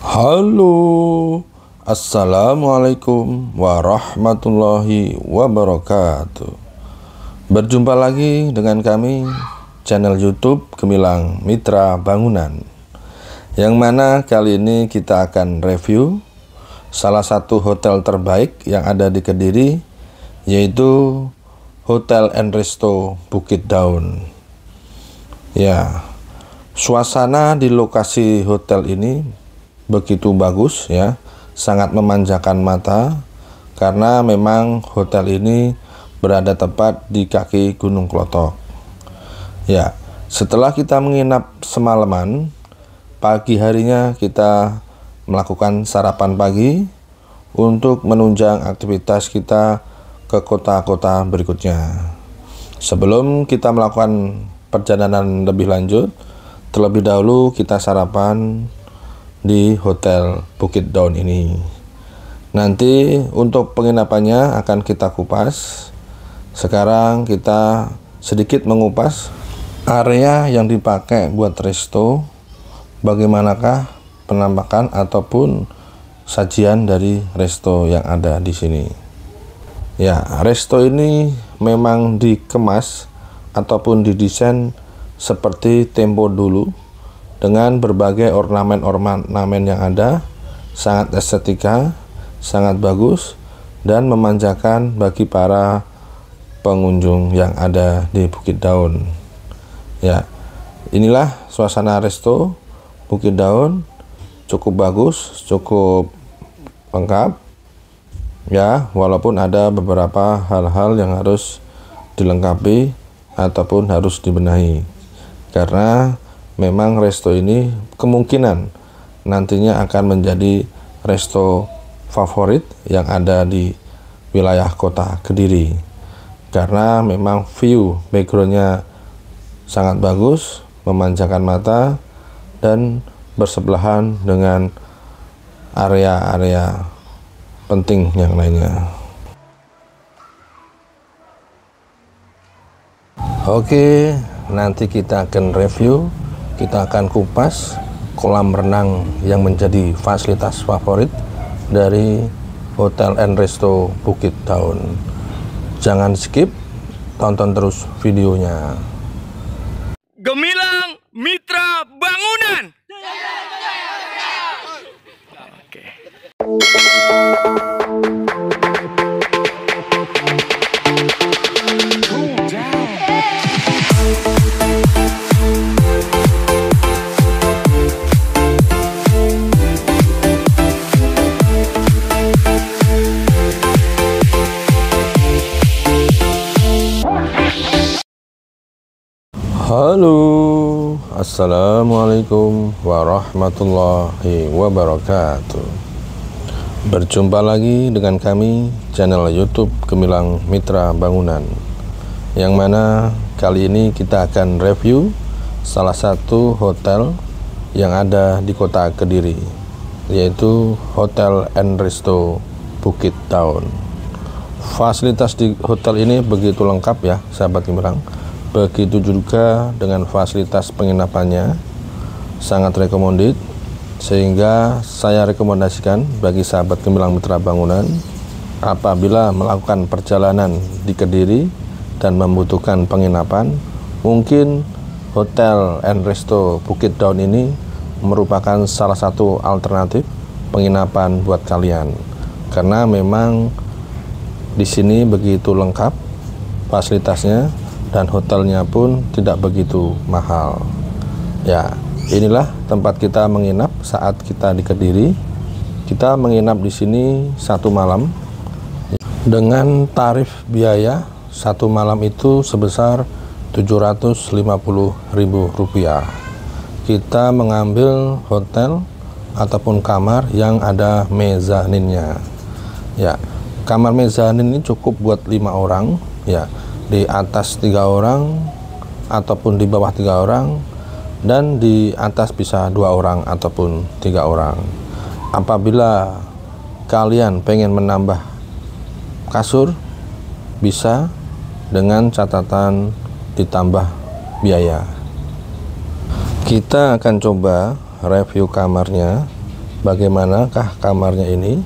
Halo, assalamualaikum warahmatullahi wabarakatuh. Berjumpa lagi dengan kami, channel YouTube Gemilang Mitra Bangunan, yang mana kali ini kita akan review salah satu hotel terbaik yang ada di Kediri, yaitu Hotel and Resto Bukit Daun. Ya, suasana di lokasi hotel ini begitu bagus ya, sangat memanjakan mata karena memang hotel ini berada tepat di kaki Gunung Klotok. Ya, setelah kita menginap semalaman, pagi harinya kita melakukan sarapan pagi untuk menunjang aktivitas kita ke kota-kota berikutnya. Sebelum kita melakukan perjalanan lebih lanjut, terlebih dahulu kita sarapan di Hotel Bukit Daun ini. Nanti untuk penginapannya akan kita kupas. Sekarang kita sedikit mengupas area yang dipakai buat resto, bagaimanakah penampakan ataupun sajian dari resto yang ada di sini. Ya, resto ini memang dikemas ataupun didesain seperti tempo dulu, dengan berbagai ornamen-ornamen yang ada, sangat estetika, sangat bagus, dan memanjakan bagi para pengunjung yang ada di Bukit Daun. Ya, inilah suasana resto Bukit Daun, cukup bagus, cukup lengkap. Ya, walaupun ada beberapa hal-hal yang harus dilengkapi ataupun harus dibenahi, karena memang resto ini kemungkinan nantinya akan menjadi resto favorit yang ada di wilayah kota Kediri, karena memang view backgroundnya sangat bagus, memanjakan mata, dan bersebelahan dengan area-area penting yang lainnya. Oke, nanti kita akan review, kita akan kupas kolam renang yang menjadi fasilitas favorit dari Hotel and Resto Bukit Daun. Jangan skip, tonton terus videonya. Gemilang Mitra Bangunan. Oke. Halo, assalamualaikum warahmatullahi wabarakatuh. Berjumpa lagi dengan kami, channel YouTube Gemilang Mitra Bangunan, yang mana kali ini kita akan review salah satu hotel yang ada di kota Kediri, yaitu Hotel and Resto Bukit Daun. Fasilitas di hotel ini begitu lengkap ya, sahabat Gemilang. Begitu juga dengan fasilitas penginapannya, sangat rekomendasi, sehingga saya rekomendasikan bagi sahabat Gemilang Mitra Bangunan apabila melakukan perjalanan di Kediri dan membutuhkan penginapan, mungkin Hotel and Resto Bukit Daun ini merupakan salah satu alternatif penginapan buat kalian, karena memang di sini begitu lengkap fasilitasnya, dan hotelnya pun tidak begitu mahal. Ya, inilah tempat kita menginap saat kita di Kediri. Kita menginap di sini 1 malam dengan tarif biaya 1 malam itu sebesar Rp750.000. Kita mengambil hotel ataupun kamar yang ada mezaninnya. Ya, kamar mezanin ini cukup buat 5 orang. Ya, di atas 3 orang ataupun di bawah 3 orang, dan di atas bisa 2 orang ataupun 3 orang. Apabila kalian pengen menambah kasur, bisa dengan catatan ditambah biaya. Kita akan coba review kamarnya bagaimanakah kamarnya ini.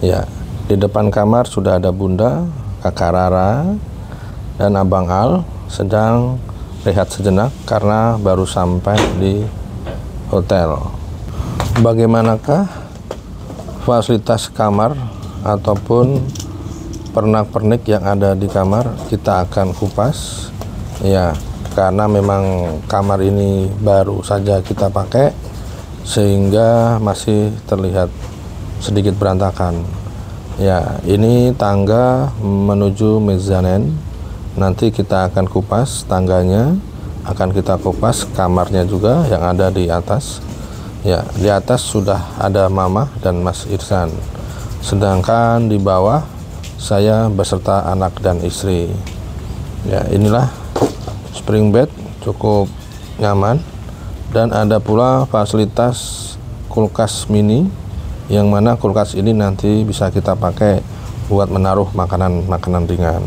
Ya, di depan kamar sudah ada Bunda, Kakak Rara, dan Abang Al sedang rehat sejenak karena baru sampai di hotel. Bagaimanakah fasilitas kamar ataupun pernak-pernik yang ada di kamar, kita akan kupas ya, karena memang kamar ini baru saja kita pakai sehingga masih terlihat sedikit berantakan ya. Ini tangga menuju mezanin, nanti kita akan kupas tangganya, akan kita kupas kamarnya juga yang ada di atas ya. Di atas sudah ada Mama dan Mas Irsan, sedangkan di bawah saya beserta anak dan istri ya. Inilah spring bed, cukup nyaman, dan ada pula fasilitas kulkas mini, yang mana kulkas ini nanti bisa kita pakai buat menaruh makanan-makanan ringan.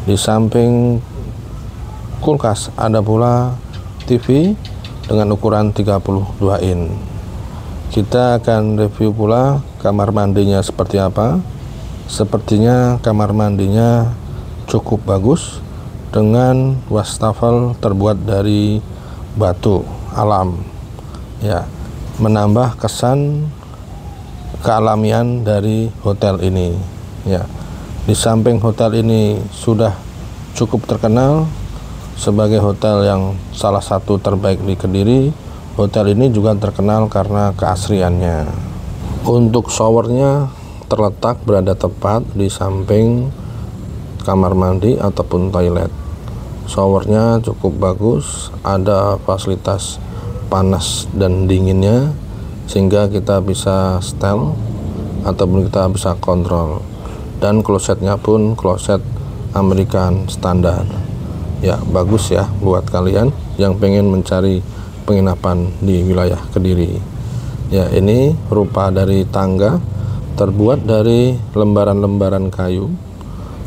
Di samping kulkas ada pula TV dengan ukuran 32 in. Kita akan review pula kamar mandinya seperti apa. Sepertinya kamar mandinya cukup bagus dengan wastafel terbuat dari batu alam ya, menambah kesan kealamian dari hotel ini ya. Di samping hotel ini sudah cukup terkenal sebagai hotel yang salah satu terbaik di Kediri, hotel ini juga terkenal karena keasriannya. Untuk showernya terletak berada tepat di samping kamar mandi ataupun toilet. Showernya cukup bagus, ada fasilitas panas dan dinginnya sehingga kita bisa setel ataupun kita bisa kontrol. Dan klosetnya pun kloset American standar ya, bagus ya buat kalian yang pengen mencari penginapan di wilayah Kediri ya. Ini rupa dari tangga terbuat dari lembaran-lembaran kayu.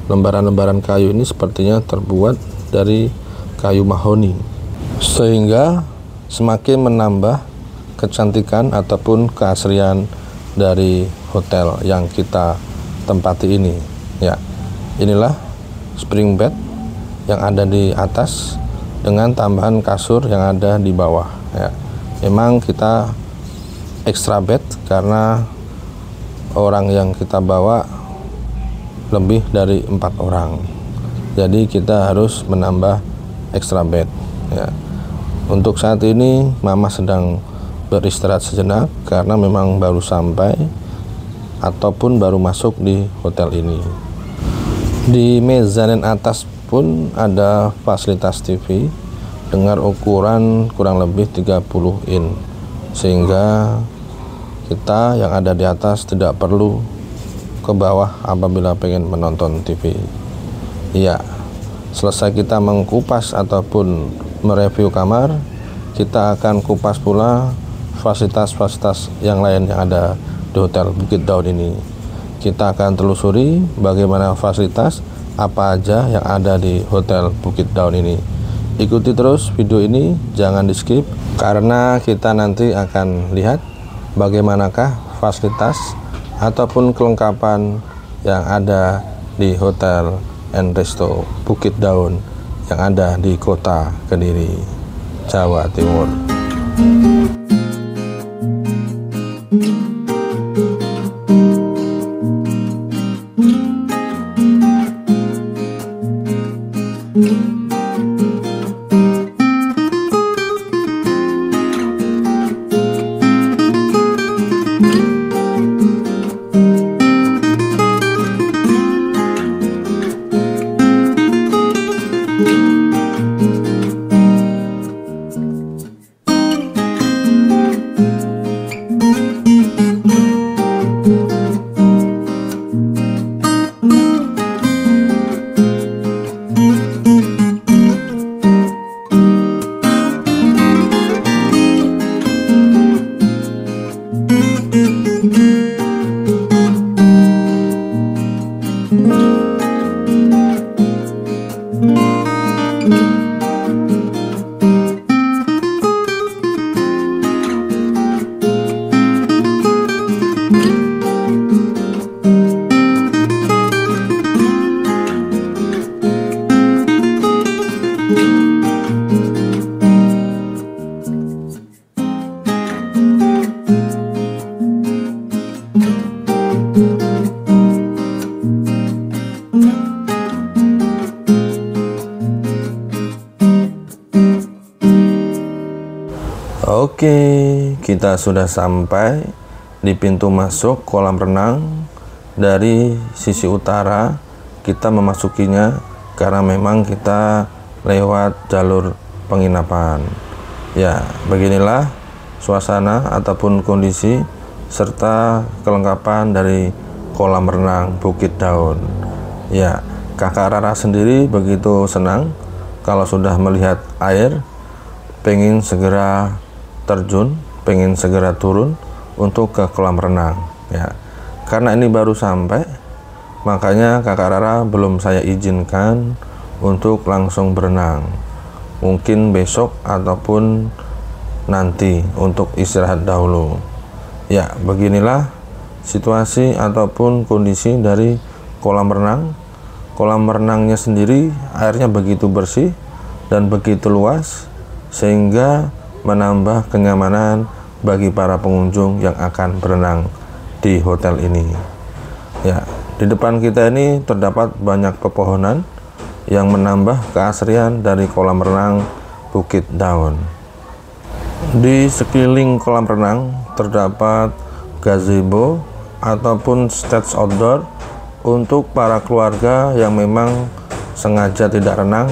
Lembaran-lembaran kayu ini sepertinya terbuat dari kayu mahoni, sehingga semakin menambah kecantikan ataupun keasrian dari hotel yang kita tempati ini ya. Inilah spring bed yang ada di atas dengan tambahan kasur yang ada di bawah ya. Memang kita extra bed karena orang yang kita bawa lebih dari 4 orang, jadi kita harus menambah extra bed ya. Untuk saat ini Mama sedang beristirahat sejenak karena memang baru sampai ataupun baru masuk di hotel ini. Di mezanin atas pun ada fasilitas TV dengan ukuran kurang lebih 30 in, sehingga kita yang ada di atas tidak perlu ke bawah apabila pengen menonton TV. Ya, selesai kita mengkupas ataupun mereview kamar, kita akan kupas pula fasilitas-fasilitas yang lain yang ada di Hotel Bukit Daun ini. Kita akan telusuri bagaimana fasilitas apa aja yang ada di Hotel Bukit Daun ini. Ikuti terus video ini, jangan di skip, karena kita nanti akan lihat bagaimanakah fasilitas ataupun kelengkapan yang ada di Hotel and Resto Bukit Daun yang ada di kota Kediri, Jawa Timur. Oke, kita sudah sampai di pintu masuk kolam renang. Dari sisi utara kita memasukinya karena memang kita lewat jalur penginapan. Ya, beginilah suasana ataupun kondisi serta kelengkapan dari kolam renang Bukit Daun. Ya, Kakak Rara sendiri begitu senang kalau sudah melihat air, pengen segera terjun, pengen segera turun untuk ke kolam renang. Ya, karena ini baru sampai, makanya Kakak Rara belum saya izinkan untuk langsung berenang. Mungkin besok ataupun nanti untuk istirahat dahulu. Ya, beginilah situasi ataupun kondisi dari kolam renang. Kolam renangnya sendiri airnya begitu bersih dan begitu luas sehingga menambah kenyamanan bagi para pengunjung yang akan berenang di hotel ini. Ya, di depan kita ini terdapat banyak pepohonan yang menambah keasrian dari kolam renang Bukit Daun. Di sekeliling kolam renang terdapat gazebo ataupun stage outdoor untuk para keluarga yang memang sengaja tidak renang,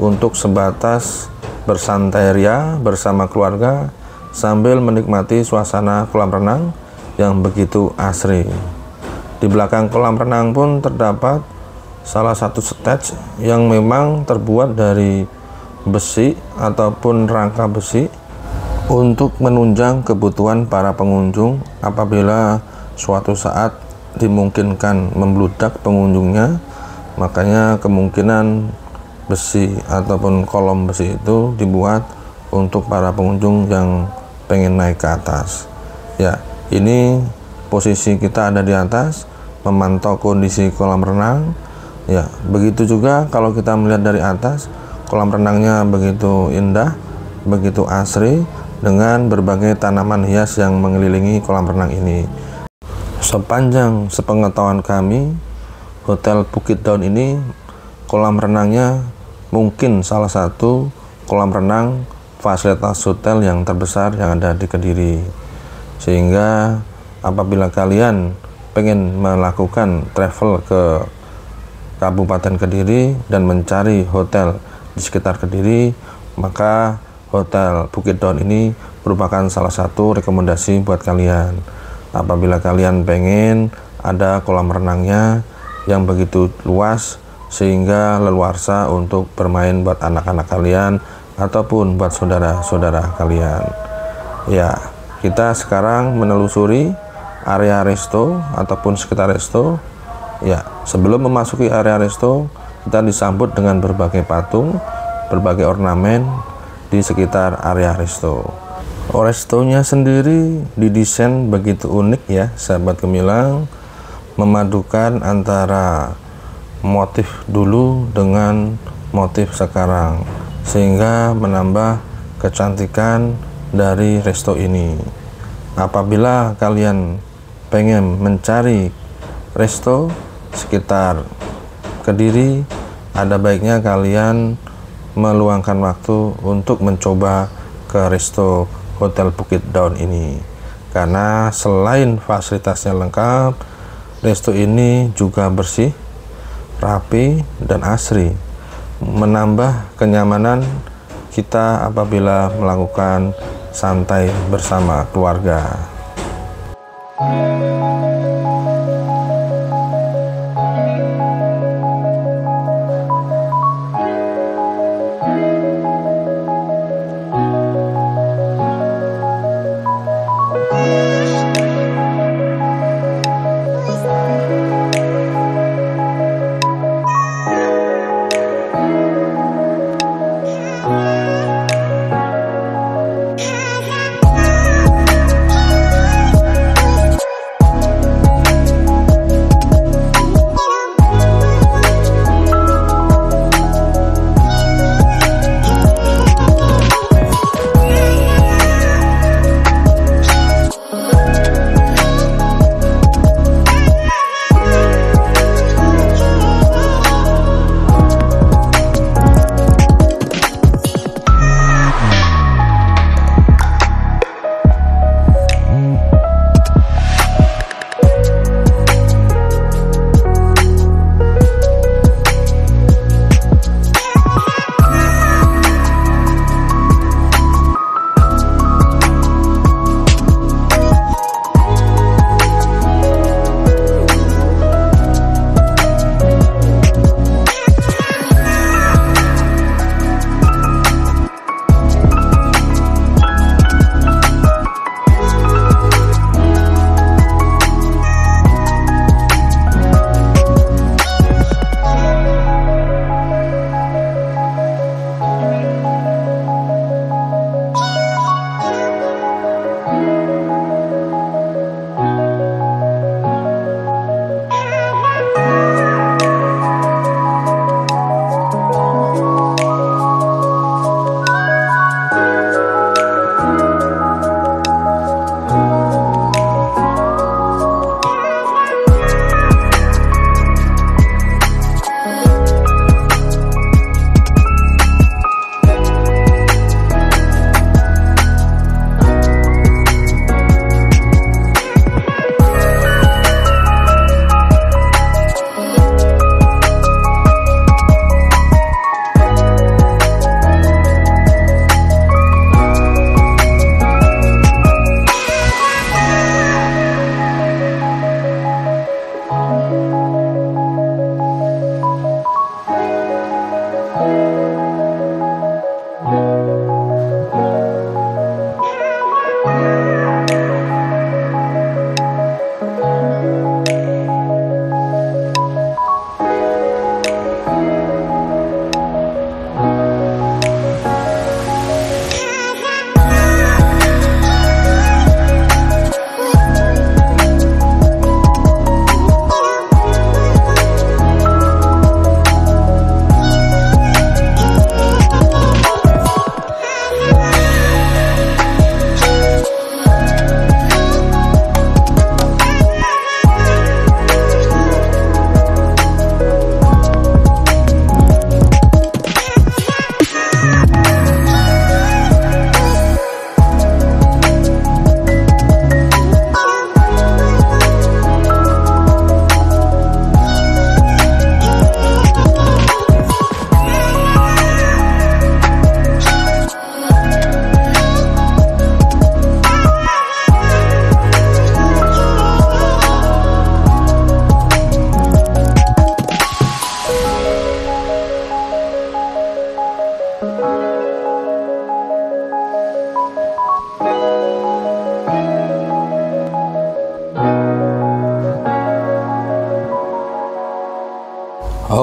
untuk sebatas bersantai ria bersama keluarga sambil menikmati suasana kolam renang yang begitu asri. Di belakang kolam renang pun terdapat salah satu stage yang memang terbuat dari besi ataupun rangka besi untuk menunjang kebutuhan para pengunjung apabila suatu saat dimungkinkan membludak pengunjungnya. Makanya kemungkinan besi ataupun kolom besi itu dibuat untuk para pengunjung yang pengen naik ke atas. Ya, ini posisi kita ada di atas memantau kondisi kolam renang. Ya, begitu juga kalau kita melihat dari atas, kolam renangnya begitu indah, begitu asri dengan berbagai tanaman hias yang mengelilingi kolam renang ini. Sepanjang sepengetahuan kami, Hotel Bukit Daun ini kolam renangnya mungkin salah satu kolam renang fasilitas hotel yang terbesar yang ada di Kediri. Sehingga apabila kalian pengen melakukan travel ke Kabupaten Kediri dan mencari hotel di sekitar Kediri, maka Hotel Bukit Daun ini merupakan salah satu rekomendasi buat kalian. Apabila kalian pengen ada kolam renangnya yang begitu luas sehingga leluasa untuk bermain buat anak-anak kalian ataupun buat saudara-saudara kalian. Ya, kita sekarang menelusuri area resto ataupun sekitar resto. Ya, sebelum memasuki area resto, kita disambut dengan berbagai patung, berbagai ornamen di sekitar area resto. Restonya sendiri didesain begitu unik ya, sahabat gemilang, memadukan antara motif dulu dengan motif sekarang, sehingga menambah kecantikan dari resto ini. Apabila kalian pengen mencari resto sekitar Kediri, ada baiknya kalian meluangkan waktu untuk mencoba ke resto Hotel Bukit Daun ini, karena selain fasilitasnya lengkap, resto ini juga bersih, rapi, dan asri, menambah kenyamanan kita apabila melakukan santai bersama keluarga.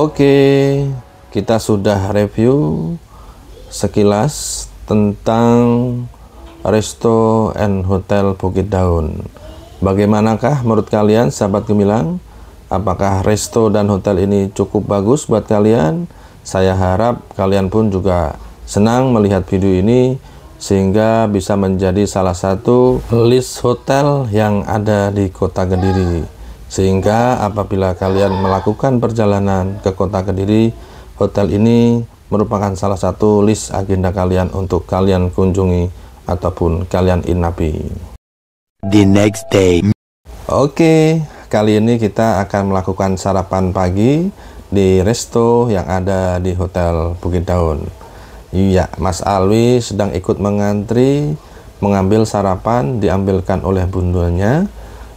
Oke, kita sudah review sekilas tentang Resto and Hotel Bukit Daun. Bagaimanakah menurut kalian sahabat gemilang? Apakah resto dan hotel ini cukup bagus buat kalian? Saya harap kalian pun juga senang melihat video ini sehingga bisa menjadi salah satu list hotel yang ada di Kota Kediri. Sehingga apabila kalian melakukan perjalanan ke Kota Kediri, hotel ini merupakan salah satu list agenda kalian untuk kalian kunjungi ataupun kalian inapi. The next day. Oke, kali ini kita akan melakukan sarapan pagi di resto yang ada di Hotel Bukit Daun. Iya, Mas Alwi sedang ikut mengantri mengambil sarapan, diambilkan oleh bundanya.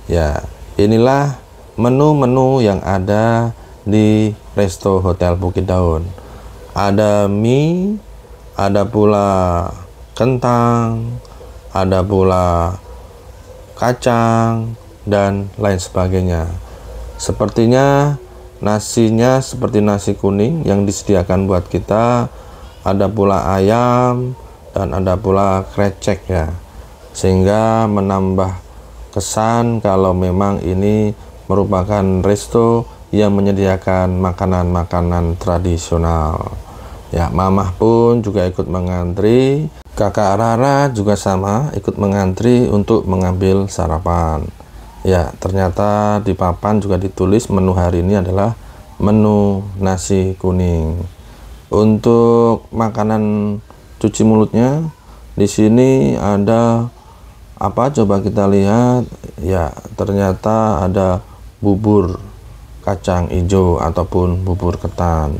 Ya, inilah menu-menu yang ada di resto Hotel Bukit Daun. Ada mie, ada pula kentang, ada pula kacang, dan lain sebagainya. Sepertinya nasinya seperti nasi kuning yang disediakan buat kita. Ada pula ayam dan ada pula krecek ya, sehingga menambah kesan kalau memang ini merupakan resto yang menyediakan makanan-makanan tradisional. Ya, mamah pun juga ikut mengantri. Kakak Rara juga sama ikut mengantri untuk mengambil sarapan. Ya, ternyata di papan juga ditulis menu hari ini adalah menu nasi kuning. Untuk makanan cuci mulutnya di sini ada apa? Coba kita lihat. Ya, ternyata ada bubur kacang hijau ataupun bubur ketan.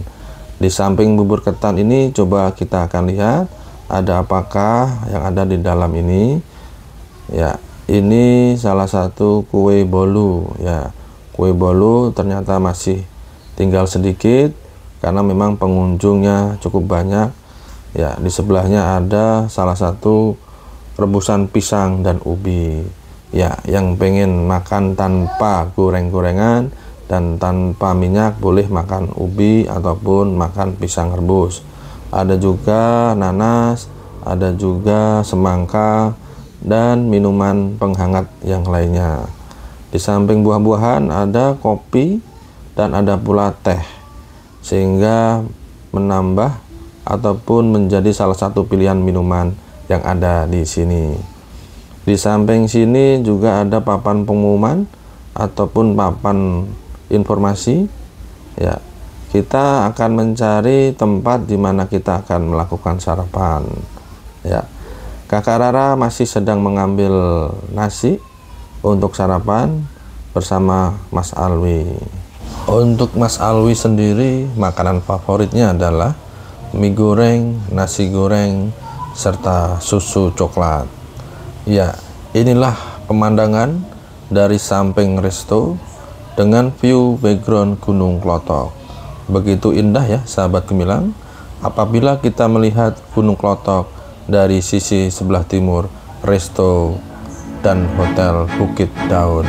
Di samping bubur ketan ini coba kita akan lihat ada apakah yang ada di dalam ini. Ya, ini salah satu kue bolu ya. Kue bolu ternyata masih tinggal sedikit karena memang pengunjungnya cukup banyak. Ya, di sebelahnya ada salah satu rebusan pisang dan ubi. Ya, yang pengen makan tanpa goreng-gorengan dan tanpa minyak boleh makan ubi ataupun makan pisang rebus. Ada juga nanas, ada juga semangka, dan minuman penghangat yang lainnya. Di samping buah-buahan ada kopi dan ada pula teh, sehingga menambah ataupun menjadi salah satu pilihan minuman yang ada di sini. Di samping sini juga ada papan pengumuman ataupun papan informasi. Ya, kita akan mencari tempat di mana kita akan melakukan sarapan. Ya, Kakak Rara masih sedang mengambil nasi untuk sarapan bersama Mas Alwi. Untuk Mas Alwi sendiri, makanan favoritnya adalah mie goreng, nasi goreng, serta susu coklat. Ya, inilah pemandangan dari samping resto dengan view background Gunung Klotok. Begitu indah ya sahabat gemilang apabila kita melihat Gunung Klotok dari sisi sebelah timur resto dan Hotel Bukit Daun.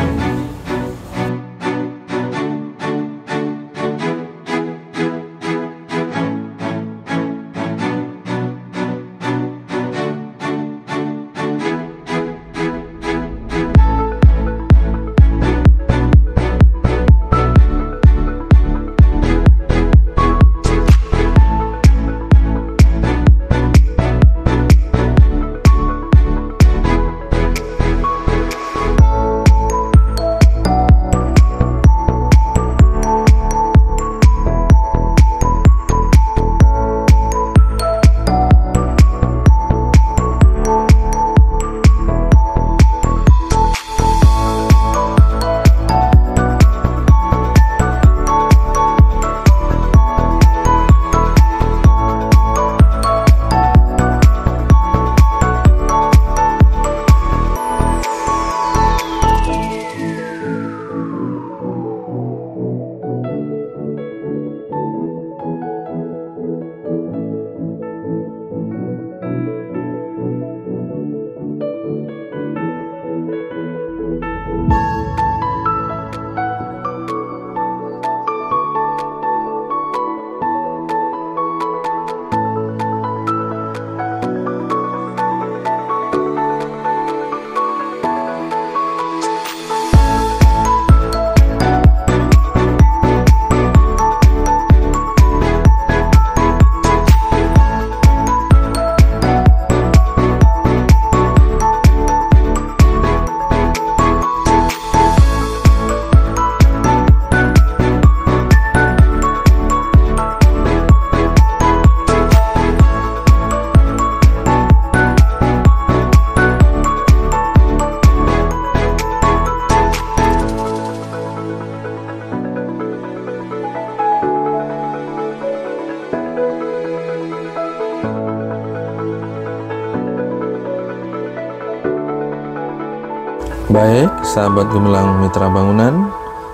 Baik, sahabat gemilang mitra bangunan,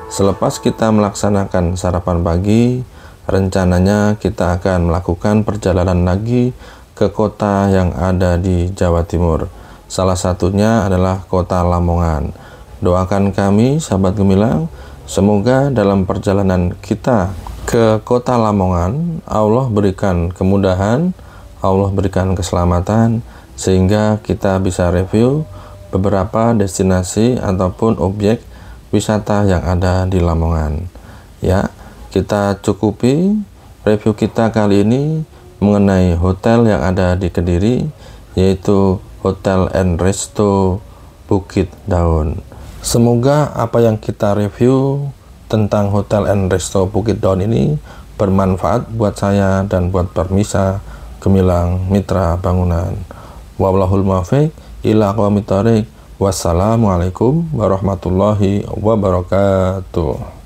selepas kita melaksanakan sarapan pagi, rencananya kita akan melakukan perjalanan lagi ke kota yang ada di Jawa Timur. Salah satunya adalah kota Lamongan. Doakan kami, sahabat gemilang, semoga dalam perjalanan kita ke kota Lamongan, Allah berikan kemudahan, Allah berikan keselamatan, sehingga kita bisa review beberapa destinasi ataupun objek wisata yang ada di Lamongan. Ya, kita cukupi review kita kali ini mengenai hotel yang ada di Kediri, yaitu Hotel and Resto Bukit Daun. Semoga apa yang kita review tentang Hotel and Resto Bukit Daun ini bermanfaat buat saya dan buat pemirsa gemilang mitra bangunan. Wallahul muwaffiq ila aqwamit thoriq. Wassalamualaikum warahmatullahi wabarakatuh.